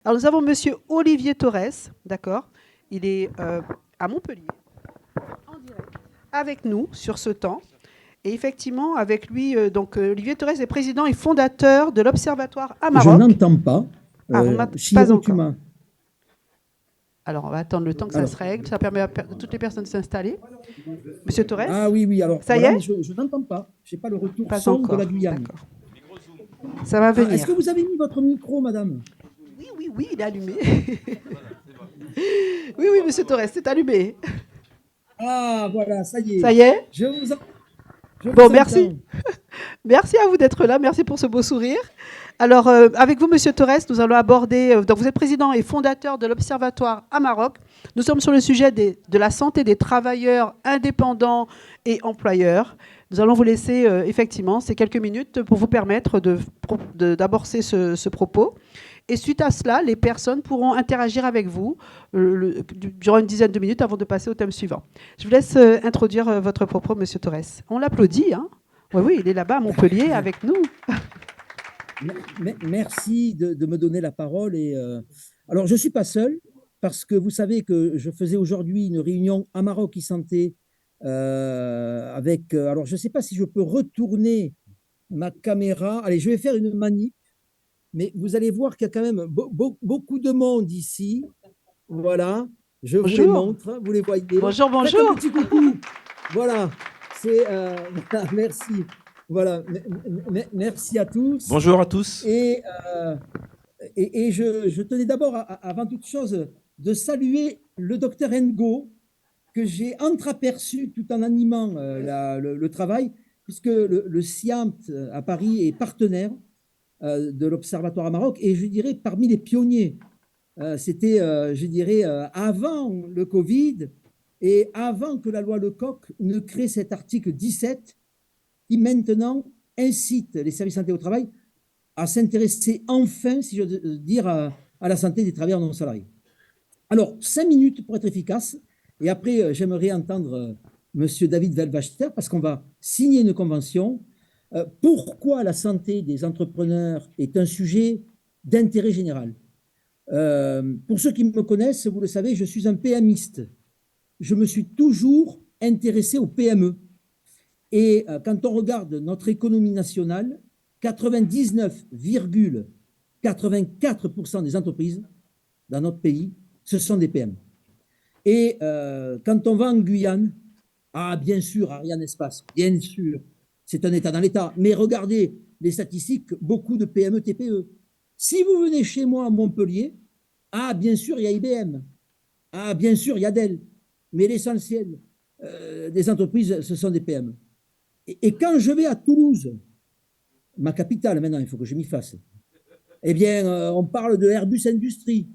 Alors nous avons Monsieur Olivier Torres, d'accord. Il est à Montpellier, en direct, avec nous sur ce temps. Et effectivement, avec lui, Olivier Torres est président et fondateur de l'Observatoire à Je Maroc. n'entends pas. Ah, vous m'entendez pas Chiro, tu encore. m'as. Alors, on va attendre le temps que ça se Alors, règle. Ça permet à toutes les personnes de s'installer. Monsieur ah Torres, oui, oui, alors ça y voilà, mais est? je n'entends pas. Je n'ai pas le retour Pas son de la encore. Guyane. D'accord. Ça va Ah, est-ce que venir. vous avez mis votre micro, madame? Oui, oui, oui, il est allumé. Oui, oui, Monsieur Torres, c'est allumé. Ah, voilà, ça y Ça est. y est? Je vous, en- je Bon, vous merci. entends. Merci à vous d'être là. Merci pour ce beau sourire. Alors, avec vous, Monsieur Torres, nous allons aborder. Donc, vous êtes président et fondateur de l'Observatoire à Maroc. Nous sommes sur le sujet de la santé des travailleurs indépendants et employeurs. Nous allons vous laisser effectivement ces quelques minutes pour vous permettre d'aborder ce propos. Et suite à cela, les personnes pourront interagir avec vous durant une dizaine de minutes avant de passer au thème suivant. Je vous laisse introduire votre propos, Monsieur Torres. On l'applaudit, hein? Oui, oui, il est là-bas à Montpellier avec nous. Merci de me donner la parole. Alors, je ne suis pas seul parce que vous savez que je faisais aujourd'hui une réunion à Maroc e-santé avec. Alors, je ne sais pas si je peux retourner ma caméra. Allez, je vais faire une manip, mais vous allez voir qu'il y a quand même beaucoup de monde ici. Voilà, je vous les Bonjour. montre, vous les voyez. Bonjour, Faites un bonjour. petit coucou. Voilà, c'est. Voilà, merci. Voilà, merci à tous. Bonjour à tous. Je tenais d'abord, avant toute chose, de saluer le docteur Ngo, que j'ai entreaperçu tout en animant le travail, puisque le SIAMT à Paris est partenaire de l'Observatoire à Maroc, et je dirais parmi les pionniers. C'était, je dirais, avant le Covid et avant que la loi Lecoq ne crée cet article 17 qui maintenant incite les services de santé au travail à s'intéresser enfin, si je veux dire, à la santé des travailleurs non salariés. Alors, 5 minutes pour être efficace, et après, j'aimerais entendre Monsieur David Velvachter, parce qu'on va signer une convention. Pourquoi la santé des entrepreneurs est un sujet d'intérêt général? Pour ceux qui me connaissent, vous le savez, je suis un PMiste. Je me suis toujours intéressé aux PME. Et quand on regarde notre économie nationale, 99,84% des entreprises dans notre pays, ce sont des PME. Et quand on va en Guyane, ah bien sûr, Ariane Espace, bien sûr, c'est un État dans l'État. Mais regardez les statistiques, beaucoup de PME, TPE. Si vous venez chez moi à Montpellier, ah bien sûr, il y a IBM. Ah bien sûr, il y a Dell. Mais l'essentiel des entreprises, ce sont des PME. Et quand je vais à Toulouse, ma capitale maintenant, il faut que je m'y fasse, eh bien, on parle de Airbus Industrie.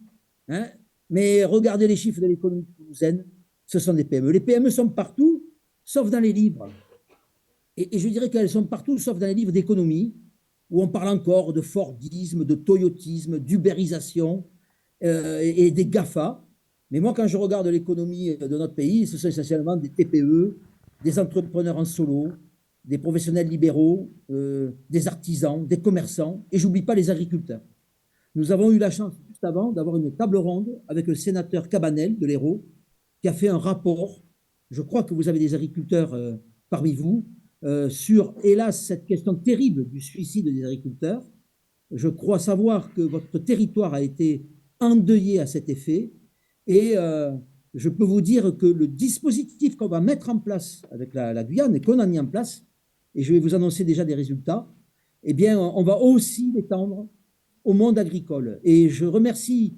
Hein, mais regardez les chiffres de l'économie toulousaine, ce sont des PME. Les PME sont partout, sauf dans les livres. Et je dirais qu'elles sont partout, sauf dans les livres d'économie, où on parle encore de Fordisme, de Toyotisme, d'ubérisation et des GAFA. Mais moi, quand je regarde l'économie de notre pays, ce sont essentiellement des TPE, des entrepreneurs en solo, des professionnels libéraux, des artisans, des commerçants, et j'oublie pas les agriculteurs. Nous avons eu la chance, juste avant, d'avoir une table ronde avec le sénateur Cabanel de l'Hérault, qui a fait un rapport. Je crois que vous avez des agriculteurs parmi vous, sur, hélas, cette question terrible du suicide des agriculteurs. Je crois savoir que votre territoire a été endeuillé à cet effet. Et je peux vous dire que le dispositif qu'on va mettre en place avec la Guyane et qu'on a mis en place, et je vais vous annoncer déjà des résultats, eh bien, on va aussi l'étendre au monde agricole. Et je remercie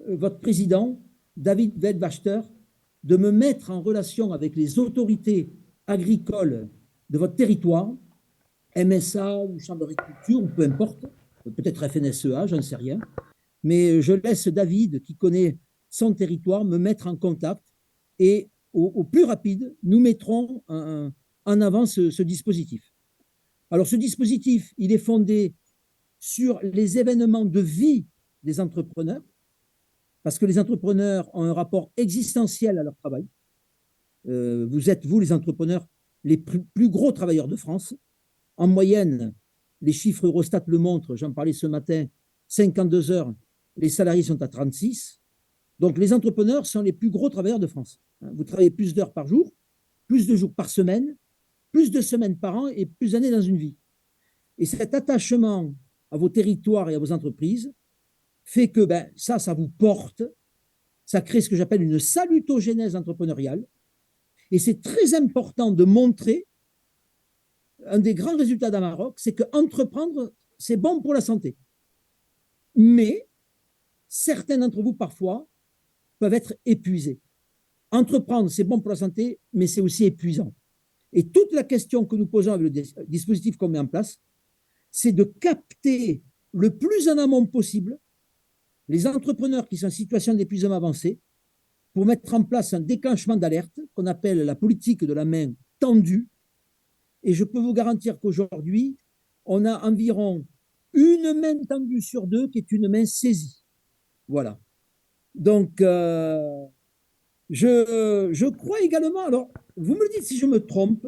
votre président, David Veldwachter, de me mettre en relation avec les autorités agricoles de votre territoire, MSA ou Chambre d'agriculture, ou peu importe, peut-être FNSEA, j'en sais rien. Mais je laisse David, qui connaît son territoire, me mettre en contact et au plus rapide, nous mettrons en avant ce dispositif. Alors, ce dispositif, il est fondé sur les événements de vie des entrepreneurs, parce que les entrepreneurs ont un rapport existentiel à leur travail. Vous êtes, vous, les entrepreneurs, les plus gros travailleurs de France. En moyenne, les chiffres Eurostat le montrent, j'en parlais ce matin, 52 heures les salariés sont à 36. Donc, les entrepreneurs sont les plus gros travailleurs de France. Vous travaillez plus d'heures par jour, plus de jours par semaine, plus de semaines par an et plus d'années dans une vie. Et cet attachement à vos territoires et à vos entreprises fait que ça vous porte, ça crée ce que j'appelle une salutogénèse entrepreneuriale. Et c'est très important de montrer, un des grands résultats d'Amaroc, c'est qu'entreprendre, c'est bon pour la santé. Mais certains d'entre vous, parfois, peuvent être épuisés. Entreprendre, c'est bon pour la santé, mais c'est aussi épuisant. Et toute la question que nous posons avec le dispositif qu'on met en place, c'est de capter le plus en amont possible les entrepreneurs qui sont en situation d'épuisement avancé pour mettre en place un déclenchement d'alerte qu'on appelle la politique de la main tendue. Et je peux vous garantir qu'aujourd'hui, on a environ une main tendue sur deux qui est une main saisie. Voilà. Donc, je crois également, alors, vous me dites si je me trompe,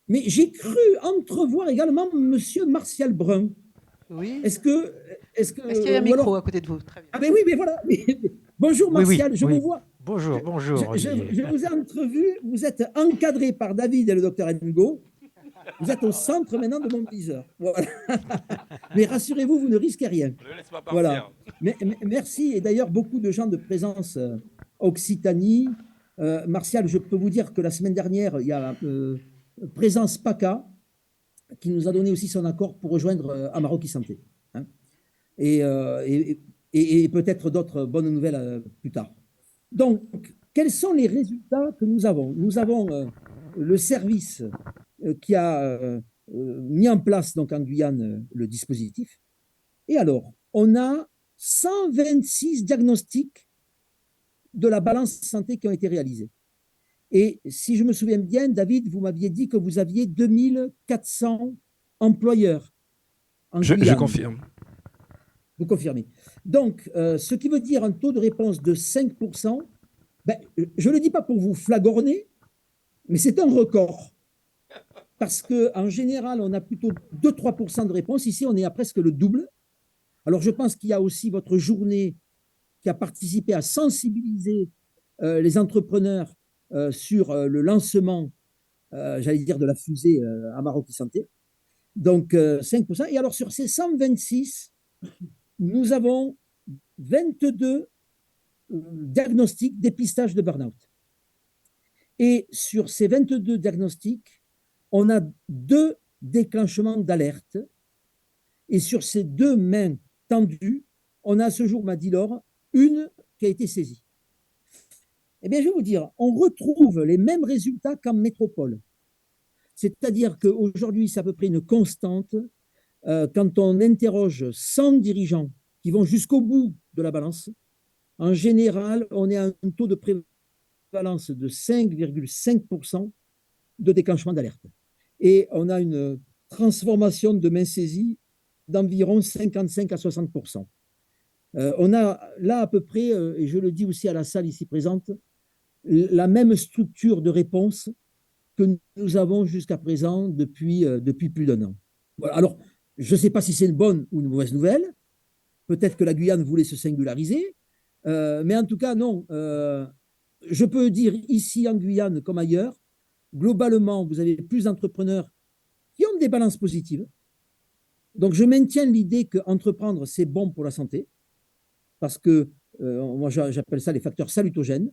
mais j'ai cru entrevoir également Monsieur Martial Brun. Oui. Est-ce qu'il y a un micro à côté de vous? Très bien. Ah ben oui, mais voilà. Bonjour Martial, je vous vois. Bonjour, bonjour. Je vous ai entrevu, vous êtes encadré par David et le docteur Ngo. Vous êtes au centre maintenant de mon viseur. Voilà. Mais rassurez-vous, vous ne risquez rien. Ne laisse pas partir. Voilà. Merci. Et d'ailleurs, beaucoup de gens de présence Occitanie. Martial, je peux vous dire que la semaine dernière, il y a présence PACA qui nous a donné aussi son accord pour rejoindre Amaroc Santé. Hein. Et peut-être d'autres bonnes nouvelles plus tard. Donc, quels sont les résultats que nous avons? Nous avons le service qui a mis en place donc, en Guyane le dispositif. Et alors, on a 126 diagnostics de la balance santé qui ont été réalisés. Et si je me souviens bien, David, vous m'aviez dit que vous aviez 2400 employeurs en Guyane. Je confirme. Vous confirmez. Donc, ce qui veut dire un taux de réponse de 5%, je ne le dis pas pour vous flagorner, mais c'est un record. Parce qu'en général, on a plutôt 2-3% de réponse. Ici, on est à presque le double. Alors, je pense qu'il y a aussi votre journée qui a participé à sensibiliser les entrepreneurs sur le lancement, j'allais dire, de la fusée Amaroc Santé. Donc, 5%. Et alors, sur ces 126, nous avons 22 diagnostics dépistage de burn-out. Et sur ces 22 diagnostics, on a 2 déclenchements d'alerte. Et sur ces 2 mains tendues, on a à ce jour, m'a dit Laure, une qui a été saisie. Eh bien, je vais vous dire, on retrouve les mêmes résultats qu'en métropole. C'est-à-dire qu'aujourd'hui, c'est à peu près une constante. Quand on interroge 100 dirigeants qui vont jusqu'au bout de la balance, en général, on est à un taux de prévalence de 5,5% de déclenchement d'alerte. Et on a une transformation de main saisie d'environ 55 à 60%. On a là à peu près, et je le dis aussi à la salle ici présente, la même structure de réponse que nous avons jusqu'à présent depuis plus d'1 an. Voilà. Alors, je ne sais pas si c'est une bonne ou une mauvaise nouvelle. Peut-être que la Guyane voulait se singulariser. Mais en tout cas, non. Je peux dire ici en Guyane comme ailleurs, globalement, vous avez plus d'entrepreneurs qui ont des balances positives. Donc, je maintiens l'idée qu'entreprendre, c'est bon pour la santé. Parce que, moi, j'appelle ça les facteurs salutogènes.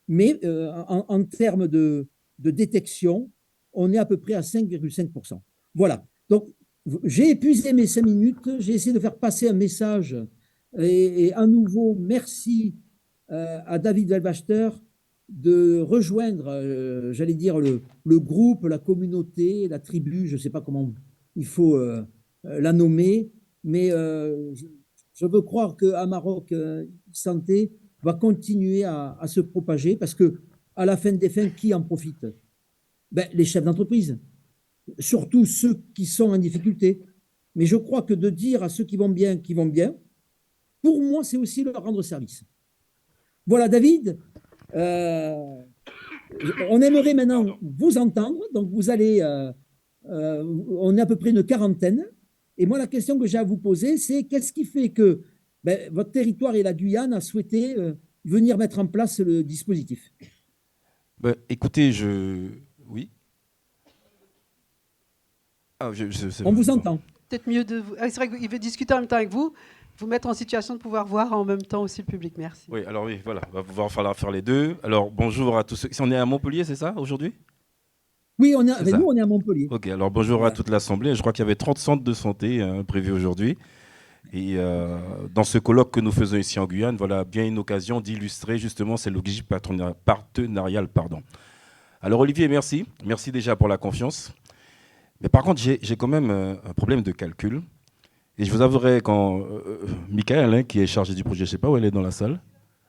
Mais en termes de détection, on est à peu près à 5,5%. Voilà. Donc, j'ai épuisé mes 5 minutes. J'ai essayé de faire passer un message. Et à nouveau, merci à David Welbachter de rejoindre, j'allais dire, le groupe, la communauté, la tribu, je ne sais pas comment il faut la nommer, mais je veux croire qu'à Amaroc Santé va continuer à se propager parce que à la fin des fins, qui en profite? Les chefs d'entreprise, surtout ceux qui sont en difficulté. Mais je crois que de dire à ceux qui vont bien, pour moi, c'est aussi leur rendre service. Voilà, David, on aimerait maintenant vous entendre. Donc, vous allez, on est à peu près une quarantaine. Et moi, la question que j'ai à vous poser, c'est qu'est-ce qui fait que ben, votre territoire et la Guyane a souhaité venir mettre en place le dispositif. Ben, écoutez, oui. Ah, On vous entend. Peut-être mieux de vous. Ah, c'est vrai qu'il veut discuter en même temps avec vous, vous mettre en situation de pouvoir voir en même temps aussi le public. Merci. Oui, alors oui, voilà, il va pouvoir falloir faire les deux. Alors bonjour à tous ceux. On est à Montpellier, c'est ça, aujourd'hui? Oui, nous, on est à Montpellier. Ok, alors bonjour à toute l'Assemblée. Je crois qu'il y avait 30 centres de santé prévus aujourd'hui. Et dans ce colloque que nous faisons ici en Guyane, voilà bien une occasion d'illustrer justement ces logiques partenariales. Alors Olivier, merci. Merci déjà pour la confiance. Mais par contre, j'ai quand même un problème de calcul. Et je vous avouerai, quand Michael, hein, qui est chargé du projet, je ne sais pas où elle est dans la salle.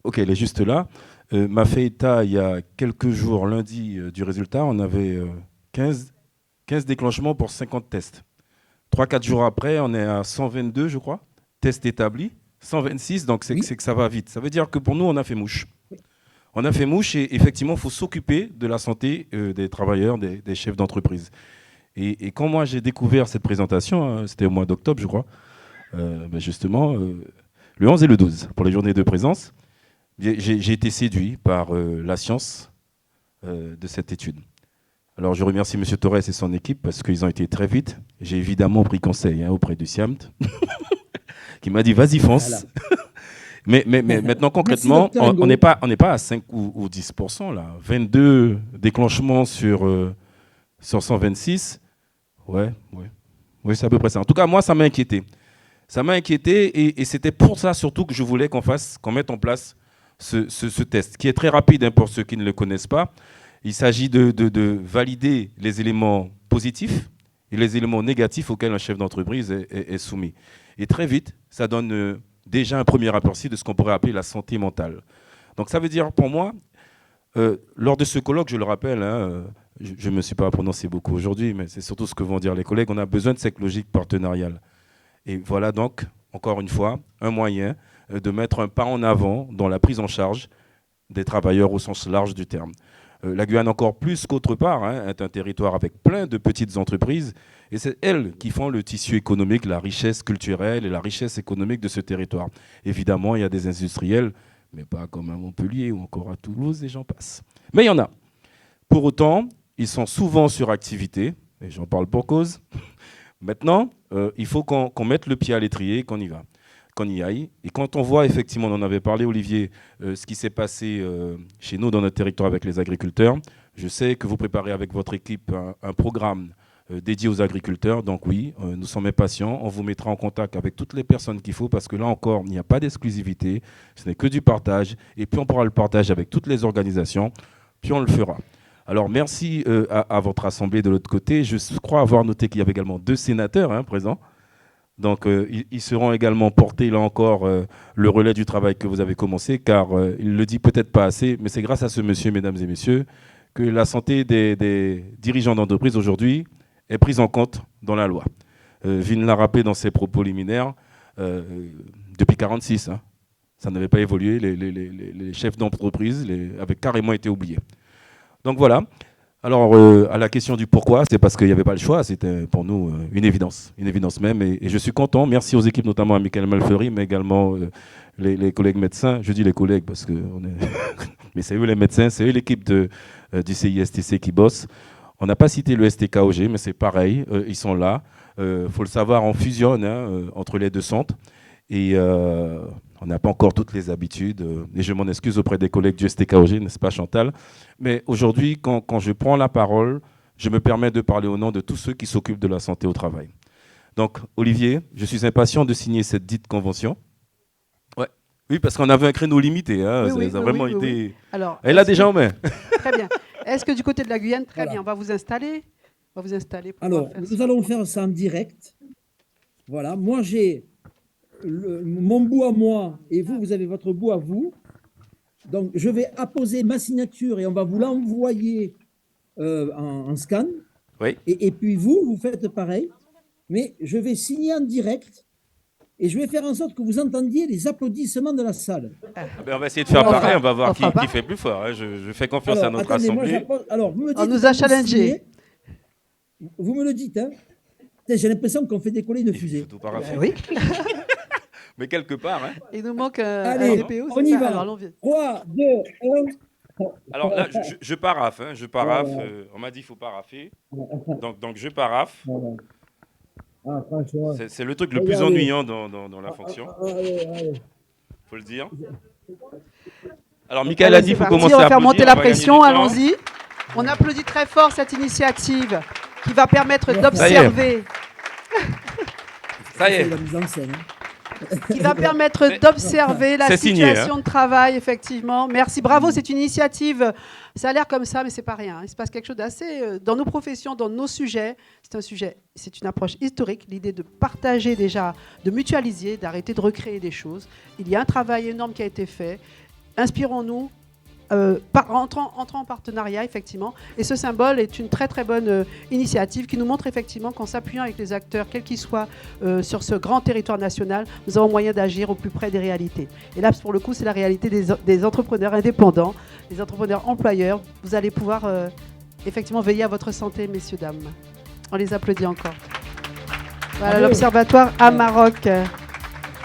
Ok, elle est juste là. M'a fait état il y a quelques jours, lundi, du résultat. On avait 15 déclenchements pour 50 tests. 3-4 jours après, on est à 122, je crois, tests établis. 126, donc c'est que ça va vite. Ça veut dire que pour nous, on a fait mouche. On a fait mouche et effectivement, il faut s'occuper de la santé des travailleurs, des chefs d'entreprise. Et quand moi, j'ai découvert cette présentation, hein, c'était au mois d'octobre, je crois, justement, le 11 et le 12, pour les journées de présence, j'ai été séduit par la science de cette étude. Alors, je remercie M. Torres et son équipe parce qu'ils ont été très vite. J'ai évidemment pris conseil auprès du SIAMT, qui m'a dit, vas-y, fonce. Voilà. mais maintenant, concrètement, on n'est pas à 5 ou 10%, là. 22 déclenchements sur 126. Ouais, c'est à peu près ça. En tout cas, moi, ça m'a inquiété. Ça m'a inquiété et c'était pour ça surtout que je voulais qu'on mette en place ce test, qui est très rapide hein, pour ceux qui ne le connaissent pas. Il s'agit de valider les éléments positifs et les éléments négatifs auxquels un chef d'entreprise est soumis. Et très vite, ça donne déjà un premier aperçu de ce qu'on pourrait appeler la santé mentale. Donc ça veut dire pour moi, lors de ce colloque, je le rappelle, hein, je ne me suis pas prononcé beaucoup aujourd'hui, mais c'est surtout ce que vont dire les collègues, on a besoin de cette logique partenariale. Et voilà donc, encore une fois, un moyen de mettre un pas en avant dans la prise en charge des travailleurs au sens large du terme. La Guyane, encore plus qu'autre part, hein, est un territoire avec plein de petites entreprises, et c'est elles qui font le tissu économique, la richesse culturelle et la richesse économique de ce territoire. Évidemment, il y a des industriels, mais pas comme à Montpellier ou encore à Toulouse, et j'en passe. Mais il y en a. Pour autant, ils sont souvent sur activité, et j'en parle pour cause. Maintenant, il faut qu'on mette le pied à l'étrier, qu'on y va, qu'on y aille. Et quand on voit, effectivement, on en avait parlé, Olivier, ce qui s'est passé chez nous dans notre territoire avec les agriculteurs, je sais que vous préparez avec votre équipe un programme dédié aux agriculteurs. Donc oui, nous sommes impatients. On vous mettra en contact avec toutes les personnes qu'il faut parce que là encore, il n'y a pas d'exclusivité. Ce n'est que du partage. Et puis on pourra le partager avec toutes les organisations. Puis on le fera. Alors, merci à votre assemblée de l'autre côté. Je crois avoir noté qu'il y avait également 2 sénateurs hein, présents. Donc, ils seront également portés, là encore, le relais du travail que vous avez commencé, car il ne le dit peut-être pas assez, mais c'est grâce à ce monsieur, mesdames et messieurs, que la santé des dirigeants d'entreprise aujourd'hui est prise en compte dans la loi. Vin l'a rappelé dans ses propos liminaires, depuis 1946, hein, ça n'avait pas évolué, les chefs d'entreprise avaient carrément été oubliés. Donc voilà. Alors, à la question du pourquoi, c'est parce qu'il n'y avait pas le choix. C'était pour nous une évidence même. Et je suis content. Merci aux équipes, notamment à Michael Malfeury, mais également les collègues médecins. Je dis les collègues parce que mais c'est eux les médecins, c'est eux l'équipe du CISTC qui bosse. On n'a pas cité le STKOG, mais c'est pareil. Ils sont là. Faut le savoir, on fusionne hein, entre les 2 centres. Et on n'a pas encore toutes les habitudes. Et je m'en excuse auprès des collègues du STKOG, n'est-ce pas Chantal? Mais aujourd'hui, quand je prends la parole, je me permets de parler au nom de tous ceux qui s'occupent de la santé au travail. Donc, Olivier, je suis impatient de signer cette dite convention. Ouais. Oui, parce qu'on avait un créneau limité. Hein. Ça a vraiment été... Oui. Alors, elle a déjà en main. Très bien. Est-ce que du côté de la Guyane, très bien, on va vous installer. Alors, nous allons faire ça en direct. Voilà. Moi, j'ai mon bout à moi et vous, vous avez votre bout à vous. Donc, je vais apposer ma signature et on va vous l'envoyer en scan. Oui. Et puis vous faites pareil. Mais je vais signer en direct et je vais faire en sorte que vous entendiez les applaudissements de la salle. On va essayer de faire pareil, on va voir qui fait plus fort. Hein. Je fais confiance à notre assemblée. Alors, vous me dites on nous a challengé. Vous me le dites, hein. J'ai l'impression qu'on fait décoller une fusée. Oui. Mais quelque part, hein. Il nous manque un Allez, DPO. on y va. Alors, allons-y. 3, 2, 1. Alors là, je paraphe, hein, je paraphe. On m'a dit qu'il faut paraffer. Donc je paraphe. Ah, franchement. C'est le truc le plus ennuyant dans la fonction. Allez. Faut le dire. Alors, Michael a dit qu'il faut commencer on à va faire applaudir, monter on la va gagner pression, du temps. allons-y. On applaudit très fort cette initiative qui va permettre Ça y est. d'observer, Ça y est. La mise en scène. qui va permettre d'observer la C'est signé, situation de travail, effectivement. Merci, bravo, c'est une initiative. Ça a l'air comme ça, mais c'est pas rien. Il se passe quelque chose d'assez dans nos professions, dans nos sujets. C'est une approche historique, l'idée de partager déjà, de mutualiser, d'arrêter de recréer des choses. Il y a un travail énorme qui a été fait. Inspirons-nous. Entrant en partenariat, effectivement. Et ce symbole est une très très bonne initiative qui nous montre effectivement qu'en s'appuyant avec les acteurs, quels qu'ils soient, sur ce grand territoire national, nous avons moyen d'agir au plus près des réalités. Et là, pour le coup, c'est la réalité des entrepreneurs indépendants, des entrepreneurs employeurs. Vous allez pouvoir effectivement veiller à votre santé, messieurs, dames. On les applaudit encore. Voilà, l'Observatoire à Maroc.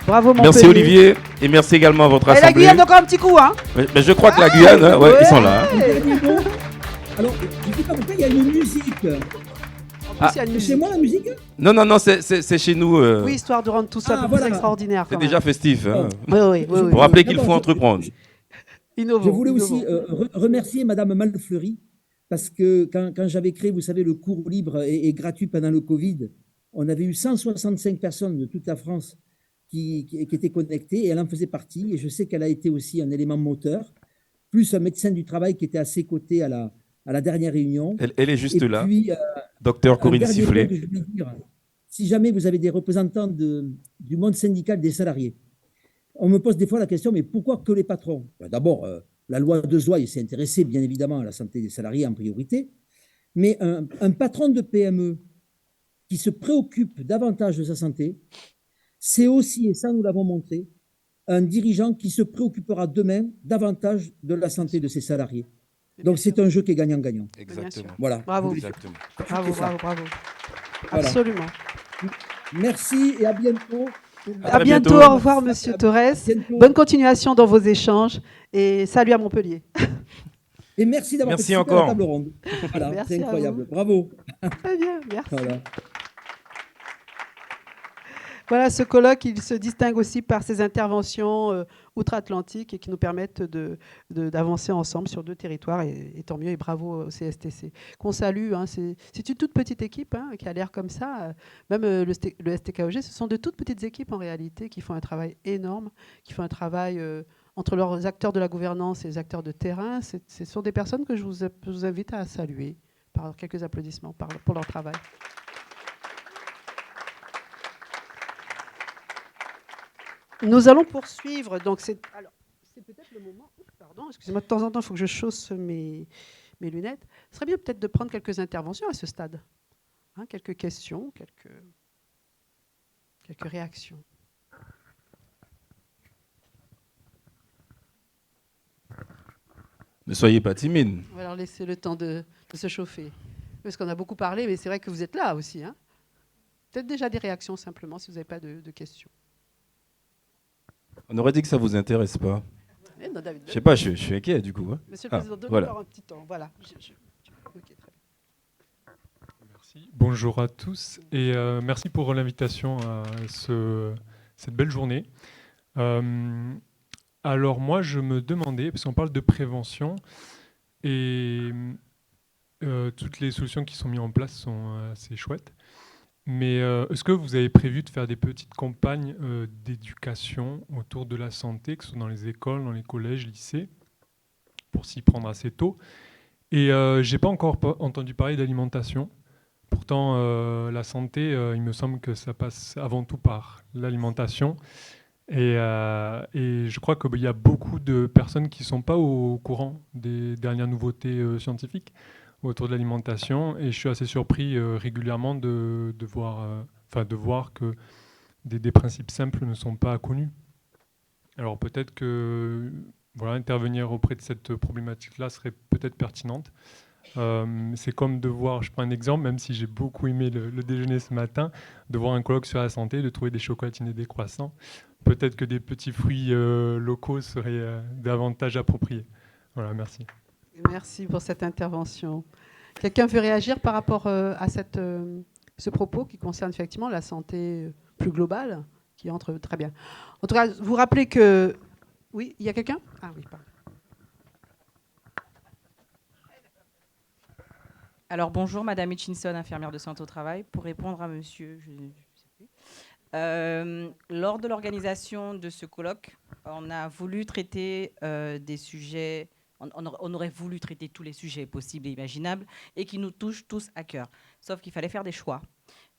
Bravo, Montpellier. Merci Olivier et merci également à votre Et la assemblée. Guyane, encore un petit coup, hein. Mais je crois que la Guyane, hein, ouais, ils sont là. Alors, je ne sais pas pourquoi il y a une musique. En plus, il y a une C'est musique. moi la musique? Non, c'est chez nous. Oui, histoire de rendre tout ça un peu voilà. plus extraordinaire. C'est quand déjà même. festif. Hein. Oui. Pour rappeler qu'il faut entreprendre. Innovant. Je voulais aussi remercier Madame Malfleury parce que quand j'avais créé, vous savez, le cours libre et gratuit pendant le Covid, on avait eu 165 personnes de toute la France qui étaient connectées et elle en faisait partie. Et je sais qu'elle a été aussi un élément moteur, plus un médecin du travail qui était à ses côtés à la dernière réunion. Elle est juste et là. puis, Docteur Corinne un dernier Sifflet. mot que je voulais dire. Si jamais vous avez des représentants du monde syndical des salariés, on me pose des fois la question, mais pourquoi que les patrons? D'abord, la loi de Zoï s'est intéressée bien évidemment à la santé des salariés en priorité, mais un patron de PME qui se préoccupe davantage de sa santé, c'est aussi, et ça nous l'avons montré, un dirigeant qui se préoccupera demain davantage de la santé de ses salariés. Donc c'est un jeu qui est gagnant-gagnant. Exactement. Voilà. Bravo. Exactement. Bravo. Voilà. Absolument. Merci et à bientôt. À bientôt. bientôt. Au revoir, Monsieur Torres. Bientôt. Bonne continuation dans vos échanges et salut à Montpellier. Et merci d'avoir Merci participé à encore. la table ronde. Voilà, Merci c'est à incroyable. Bravo. Très bien, merci. Voilà. Voilà, ce colloque, il se distingue aussi par ses interventions outre-Atlantique et qui nous permettent d'avancer ensemble sur 2 territoires. Et tant mieux, et bravo au CSTC. Qu'on salue, hein, c'est une toute petite équipe hein, qui a l'air comme ça. Même le STKOG, ce sont de toutes petites équipes en réalité qui font un travail énorme, qui font un travail entre leurs acteurs de la gouvernance et les acteurs de terrain. Ce sont des personnes que je vous invite à saluer par quelques applaudissements pour leur travail. Nous allons poursuivre. Donc c'est peut-être le moment. Pardon, excusez-moi, de temps en temps, il faut que je chausse mes lunettes. Ce serait bien peut-être de prendre quelques interventions à ce stade. Hein, quelques questions, quelques réactions. Ne soyez pas timide. On va leur laisser le temps de se chauffer. Parce qu'on a beaucoup parlé, mais c'est vrai que vous êtes là aussi. Hein. Peut-être déjà des réactions simplement, si vous n'avez pas de questions. On aurait dit que ça ne vous intéresse pas. Non, David, Je sais pas, je suis inquiet du coup. Hein. Monsieur le Président, donnez-leur un petit temps. Voilà. Ok, très bien. Merci. Bonjour à tous et merci pour l'invitation à cette belle journée. Alors moi, je me demandais, parce qu'on parle de prévention et toutes les solutions qui sont mises en place sont assez chouettes. Mais est-ce que vous avez prévu de faire des petites campagnes d'éducation autour de la santé, que ce soit dans les écoles, dans les collèges, lycées, pour s'y prendre assez tôt? Et je n'ai pas encore entendu parler d'alimentation. Pourtant, la santé, il me semble que ça passe avant tout par l'alimentation. Et je crois qu'il y a beaucoup de personnes qui ne sont pas au courant des dernières nouveautés scientifiques autour de l'alimentation. Et je suis assez surpris régulièrement de voir que des principes simples ne sont pas connus. Alors peut-être que intervenir auprès de cette problématique-là serait peut-être pertinente. C'est comme de voir, je prends un exemple, même si j'ai beaucoup aimé le déjeuner ce matin, de voir un colloque sur la santé, de trouver des chocolatines et des croissants. Peut-être que des petits fruits locaux seraient davantage appropriés. Voilà, merci. Merci pour cette intervention. Quelqu'un veut réagir par rapport à ce propos qui concerne effectivement la santé plus globale, qui entre très bien. En tout cas, vous rappelez que... Oui, il y a quelqu'un? Ah oui, pardon. Alors bonjour, Madame Hutchinson, infirmière de santé au travail. Pour répondre à Monsieur, je ne sais plus. Lors de l'organisation de ce colloque, on a voulu traiter des sujets. On aurait voulu traiter tous les sujets possibles et imaginables et qui nous touchent tous à cœur. Sauf qu'il fallait faire des choix.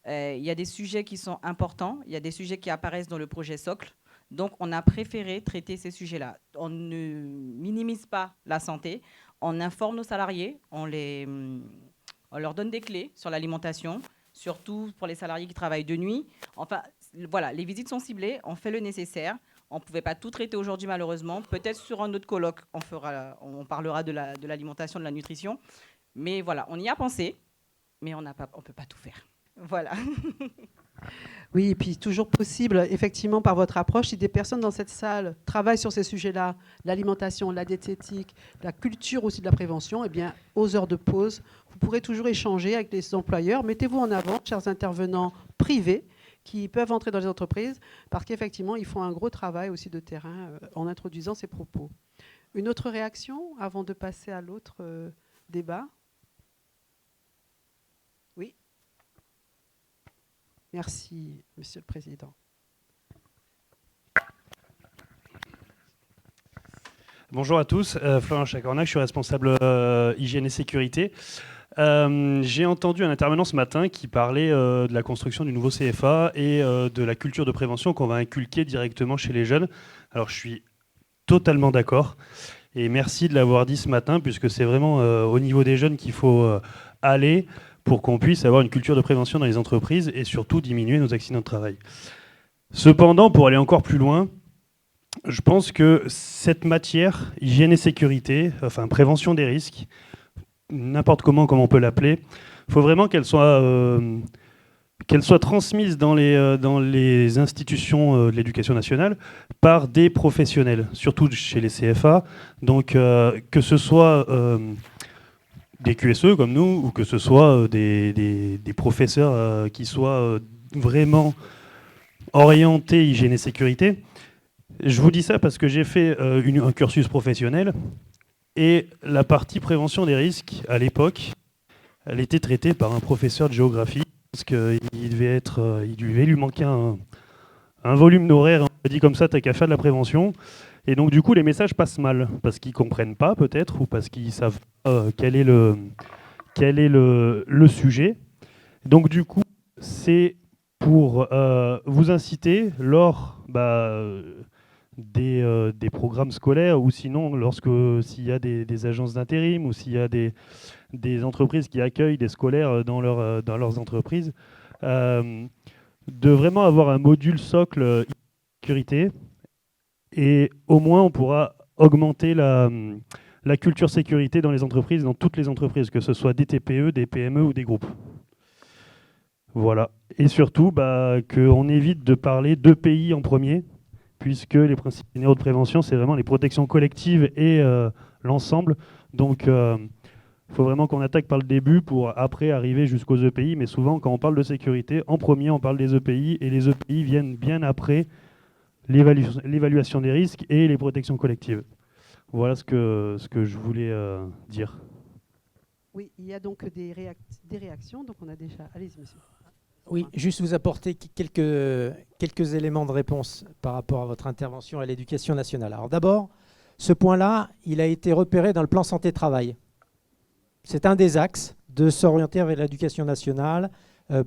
Il y a des sujets qui sont importants, il y a des sujets qui apparaissent dans le projet socle. Donc, on a préféré traiter ces sujets-là. On ne minimise pas la santé, on informe nos salariés, on leur donne des clés sur l'alimentation, surtout pour les salariés qui travaillent de nuit. Enfin, voilà, les visites sont ciblées, on fait le nécessaire. On ne pouvait pas tout traiter aujourd'hui, malheureusement. Peut-être sur un autre colloque, on parlera de l'alimentation, de la nutrition. Mais voilà, on y a pensé, mais on ne peut pas tout faire. Voilà. Oui, et puis toujours possible, effectivement, par votre approche, si des personnes dans cette salle travaillent sur ces sujets-là, l'alimentation, la diététique, la culture aussi de la prévention, eh bien, aux heures de pause, vous pourrez toujours échanger avec les employeurs. Mettez-vous en avant, chers intervenants privés, qui peuvent entrer dans les entreprises, parce qu'effectivement, ils font un gros travail aussi de terrain en introduisant ces propos. Une autre réaction avant de passer à l'autre débat? Oui. Merci, Monsieur le Président. Bonjour à tous, Florent Chacornac, je suis responsable hygiène et sécurité. J'ai entendu un intervenant ce matin qui parlait de la construction du nouveau CFA et de la culture de prévention qu'on va inculquer directement chez les jeunes. Alors je suis totalement d'accord et merci de l'avoir dit ce matin puisque c'est vraiment au niveau des jeunes qu'il faut aller pour qu'on puisse avoir une culture de prévention dans les entreprises et surtout diminuer nos accidents de travail. Cependant, pour aller encore plus loin, je pense que cette matière, hygiène et sécurité, enfin prévention des risques, n'importe comment on peut l'appeler, il faut vraiment qu'elle soit transmise dans les institutions de l'éducation nationale par des professionnels, surtout chez les CFA. Donc que ce soit des QSE comme nous, ou que ce soit des professeurs qui soient vraiment orientés hygiène et sécurité. Je vous dis ça parce que j'ai fait un cursus professionnel et la partie prévention des risques, à l'époque, elle était traitée par un professeur de géographie parce qu'il devait lui manquer un volume d'horaire. On m'a dit comme ça, t'as qu'à faire de la prévention. Et donc du coup, les messages passent mal parce qu'ils comprennent pas peut-être ou parce qu'ils savent pas quel est le sujet. Donc du coup, c'est pour vous inciter lors des programmes scolaires ou sinon s'il y a des agences d'intérim ou s'il y a des entreprises qui accueillent des scolaires dans leurs entreprises, de vraiment avoir un module socle sécurité. Et au moins, on pourra augmenter la culture sécurité dans les entreprises, dans toutes les entreprises, que ce soit des TPE, des PME ou des groupes. Voilà. Et surtout, qu'on évite de parler d'EPI en premier, puisque les principes généraux de prévention, c'est vraiment les protections collectives et l'ensemble. Donc, il faut vraiment qu'on attaque par le début pour après arriver jusqu'aux EPI. Mais souvent, quand on parle de sécurité, en premier, on parle des EPI, et les EPI viennent bien après l'évaluation des risques et les protections collectives. Voilà ce que je voulais dire. Oui, il y a donc des réactions. Donc on a déjà... Allez-y, monsieur. Oui, juste vous apporter quelques éléments de réponse par rapport à votre intervention à l'éducation nationale. Alors d'abord, ce point-là, il a été repéré dans le plan santé-travail. C'est un des axes de s'orienter vers l'éducation nationale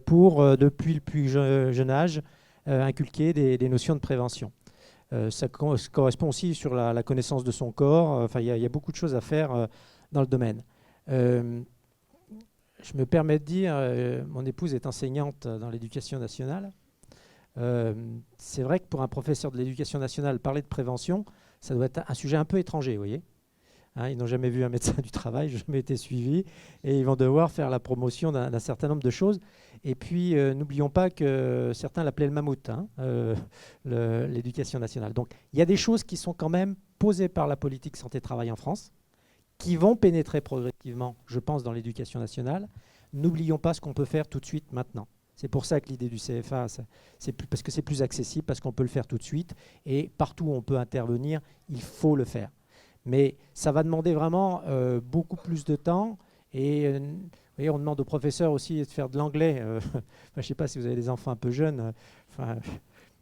pour, depuis le plus jeune âge, inculquer des notions de prévention. Ça correspond aussi sur la connaissance de son corps. Enfin, il y a beaucoup de choses à faire dans le domaine. Je me permets de dire, mon épouse est enseignante dans l'éducation nationale. C'est vrai que pour un professeur de l'éducation nationale, parler de prévention, ça doit être un sujet un peu étranger, vous voyez. Hein, ils n'ont jamais vu un médecin du travail, jamais été suivis, et ils vont devoir faire la promotion d'un certain nombre de choses. Et puis, n'oublions pas que certains l'appelaient le mammouth, hein, l'éducation nationale. Donc, il y a des choses qui sont quand même posées par la politique santé-travail en France, qui vont pénétrer progressivement, je pense, dans l'éducation nationale. N'oublions pas ce qu'on peut faire tout de suite maintenant. C'est pour ça que l'idée du CFA, parce que c'est plus accessible, parce qu'on peut le faire tout de suite, et partout où on peut intervenir, il faut le faire. Mais ça va demander vraiment beaucoup plus de temps. Et vous voyez, on demande aux professeurs aussi de faire de l'anglais. Je ne sais pas si vous avez des enfants un peu jeunes. Ils ne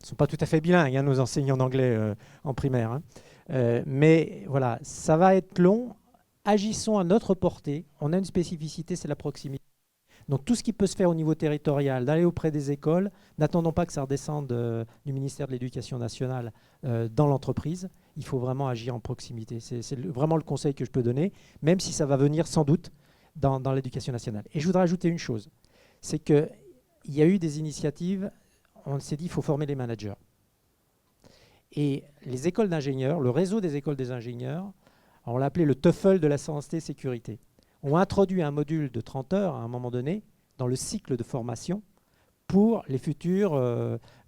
sont pas tout à fait bilingues, hein, nos enseignants d'anglais en primaire. Hein. Mais voilà, ça va être long. Agissons à notre portée. On a une spécificité, c'est la proximité. Donc tout ce qui peut se faire au niveau territorial, d'aller auprès des écoles, n'attendons pas que ça redescende du ministère de l'Éducation nationale dans l'entreprise. Il faut vraiment agir en proximité. C'est vraiment le conseil que je peux donner, même si ça va venir sans doute dans l'Éducation nationale. Et je voudrais ajouter une chose, c'est qu'il y a eu des initiatives, on s'est dit qu'il faut former les managers. Et les écoles d'ingénieurs, le réseau des écoles des ingénieurs, on l'a appelé le TOEFL de la santé-sécurité, ont introduit un module de 30 heures à un moment donné dans le cycle de formation pour les futurs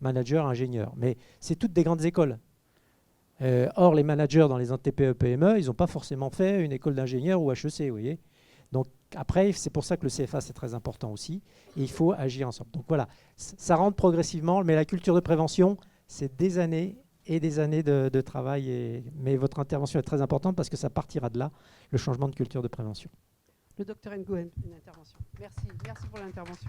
managers ingénieurs. Mais c'est toutes des grandes écoles. Or, les managers dans les TPE, PME, ils n'ont pas forcément fait une école d'ingénieur ou HEC, vous voyez. Donc après, c'est pour ça que le CFA, c'est très important aussi. Et il faut agir ensemble. Donc voilà, ça rentre progressivement, mais la culture de prévention, c'est des années et des années de travail. Mais votre intervention est très importante parce que ça partira de là, le changement de culture de prévention. Le docteur Nguyen, une intervention. Merci pour l'intervention.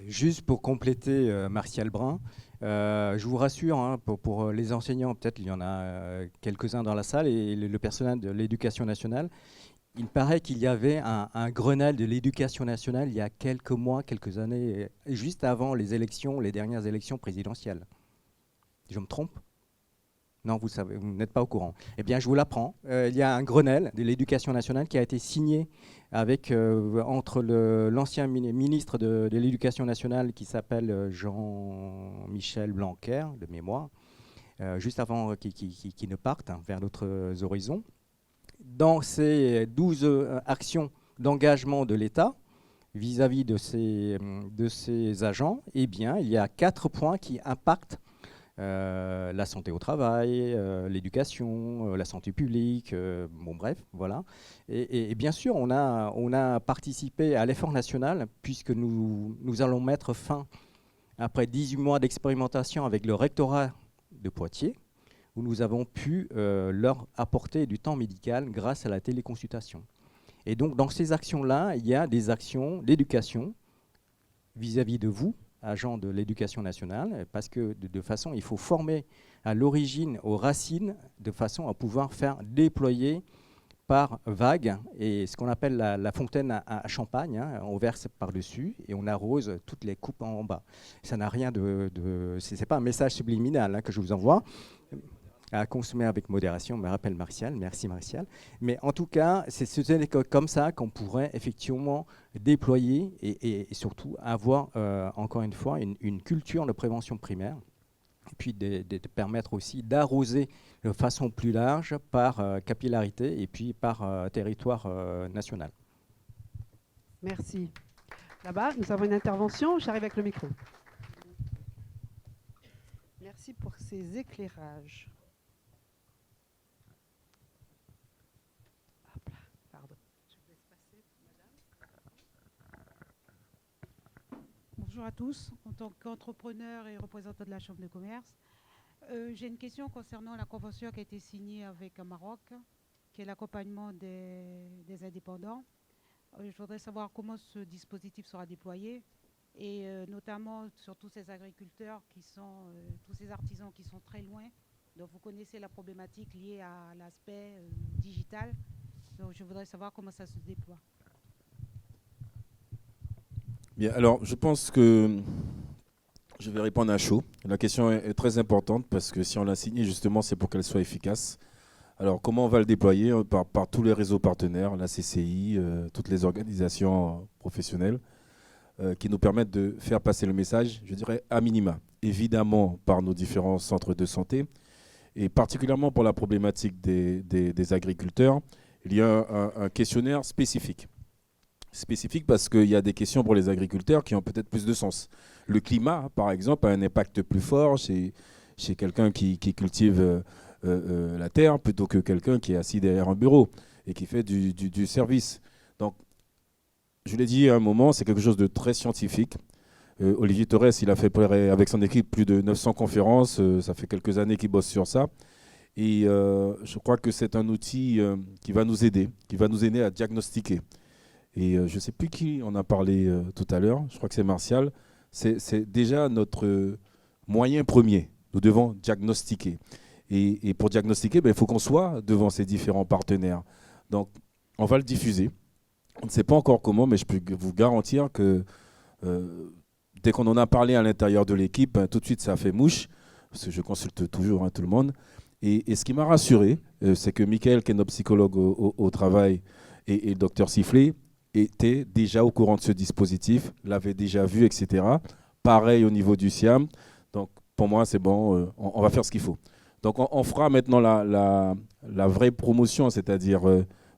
Juste pour compléter Martial Brun, je vous rassure, hein, pour les enseignants, peut-être il y en a quelques-uns dans la salle, et le personnel de l'éducation nationale, il paraît qu'il y avait un Grenelle de l'éducation nationale il y a quelques mois, quelques années, juste avant les élections, les dernières élections présidentielles. Je me trompe ? Non, vous savez, vous n'êtes pas au courant. Eh bien, je vous l'apprends. Il y a un Grenelle de l'éducation nationale qui a été signé entre l'ancien ministre de l'éducation nationale qui s'appelle Jean-Michel Blanquer, de mémoire, juste avant qu'il ne parte vers d'autres horizons. Dans ces 12 actions d'engagement de l'État vis-à-vis de ces agents, eh bien, il y a 4 points qui impactent la santé au travail, l'éducation, la santé publique, bon bref, voilà. Et bien sûr, on a participé à l'effort national puisque nous allons mettre fin, après 18 mois d'expérimentation avec le rectorat de Poitiers, où nous avons pu leur apporter du temps médical grâce à la téléconsultation. Et donc, dans ces actions-là, il y a des actions d'éducation vis-à-vis de vous, agents de l'éducation nationale, parce que de façon, il faut former à l'origine, aux racines, de façon à pouvoir faire déployer par vague, et ce qu'on appelle la fontaine à champagne, hein, on verse par-dessus et on arrose toutes les coupes en bas. Ça n'a rien c'est pas un message subliminal hein, que je vous envoie, à consommer avec modération, me rappelle Martial, merci Martial. Mais en tout cas, c'est comme ça qu'on pourrait effectivement déployer et surtout avoir, encore une fois, une culture de prévention primaire, et puis de permettre aussi d'arroser de façon plus large par capillarité et puis par territoire national. Merci. Là-bas, nous avons une intervention. J'arrive avec le micro. Merci pour ces éclairages. Bonjour à tous. En tant qu'entrepreneur et représentant de la Chambre de commerce, j'ai une question concernant la convention qui a été signée avec le Maroc, qui est l'accompagnement des indépendants. Je voudrais savoir comment ce dispositif sera déployé et notamment sur tous ces agriculteurs tous ces artisans qui sont très loin. Donc vous connaissez la problématique liée à l'aspect digital. Donc je voudrais savoir comment ça se déploie. Bien, alors je pense que je vais répondre à chaud. La question est très importante parce que si on l'a signée, justement, c'est pour qu'elle soit efficace. Alors comment on va le déployer par tous les réseaux partenaires, la CCI, toutes les organisations professionnelles qui nous permettent de faire passer le message, je dirais, à minima. Évidemment, par nos différents centres de santé, Et particulièrement pour la problématique des agriculteurs, il y a un questionnaire spécifique. Spécifique parce qu'il y a des questions pour les agriculteurs qui ont peut-être plus de sens. Le climat, par exemple, a un impact plus fort chez quelqu'un qui cultive la terre plutôt que quelqu'un qui est assis derrière un bureau et qui fait du service. Donc, je l'ai dit à un moment, c'est quelque chose de très scientifique. Olivier Torres, il a fait avec son équipe plus de 900 conférences. Ça fait quelques années qu'il bosse sur ça. Et je crois que c'est un outil qui va nous aider à diagnostiquer. Et je ne sais plus qui en a parlé tout à l'heure. Je crois que c'est Martial. C'est déjà notre moyen premier. Nous devons diagnostiquer. Et pour diagnostiquer, il faut qu'on soit devant ces différents partenaires. Donc, on va le diffuser. On ne sait pas encore comment, mais je peux vous garantir que dès qu'on en a parlé à l'intérieur de l'équipe, tout de suite ça a fait mouche, parce que je consulte toujours tout le monde. Et ce qui m'a rassuré, c'est que Michael, qui est notre psychologue au travail, et le docteur Sifflet, étaient déjà au courant de ce dispositif, l'avaient déjà vu, etc. Pareil au niveau du SIAM. Donc pour moi, c'est bon, on va faire ce qu'il faut. Donc on fera maintenant la vraie promotion, c'est-à-dire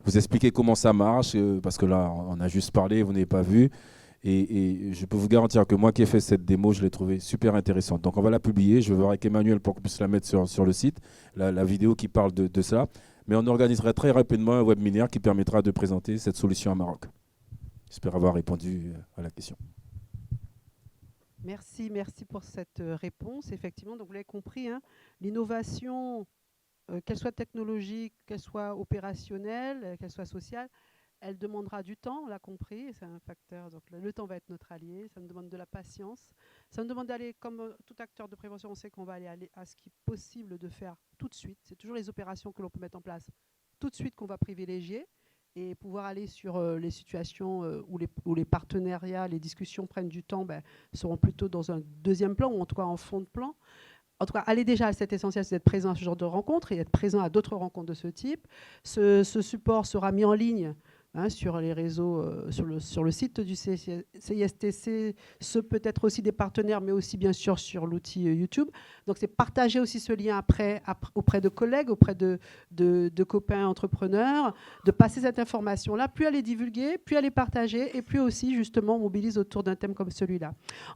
vous expliquer comment ça marche, parce que là, on a juste parlé, vous n'avez pas vu. Et je peux vous garantir que moi qui ai fait cette démo, je l'ai trouvée super intéressante. Donc on va la publier, je vais voir avec Emmanuel pour qu'on puisse la mettre sur le site, la vidéo qui parle de ça. Mais on organisera très rapidement un webinaire qui permettra de présenter cette solution à Maroc. J'espère avoir répondu à la question. Merci pour cette réponse. Effectivement, donc vous l'avez compris, l'innovation, qu'elle soit technologique, qu'elle soit opérationnelle, qu'elle soit sociale, elle demandera du temps, on l'a compris, c'est un facteur. Donc le temps va être notre allié, ça nous demande de la patience. Ça nous demande d'aller, comme tout acteur de prévention, on sait qu'on va aller à ce qui est possible de faire tout de suite. C'est toujours les opérations que l'on peut mettre en place tout de suite qu'on va privilégier et pouvoir aller sur les situations où les partenariats, les discussions prennent du temps, seront plutôt dans un deuxième plan ou en tout cas en fond de plan. En tout cas, aller déjà à cet essentiel, c'est d'être présent à ce genre de rencontres et être présent à d'autres rencontres de ce type. Ce support sera mis en ligne sur les réseaux, sur le site du CISTC, ce peut être aussi des partenaires, mais aussi bien sûr sur l'outil YouTube. Donc c'est partager aussi ce lien après auprès de collègues, auprès de copains entrepreneurs, de passer cette information-là, puis à les divulguer, puis à les partager, et puis aussi justement on mobilise autour d'un thème comme celui-là.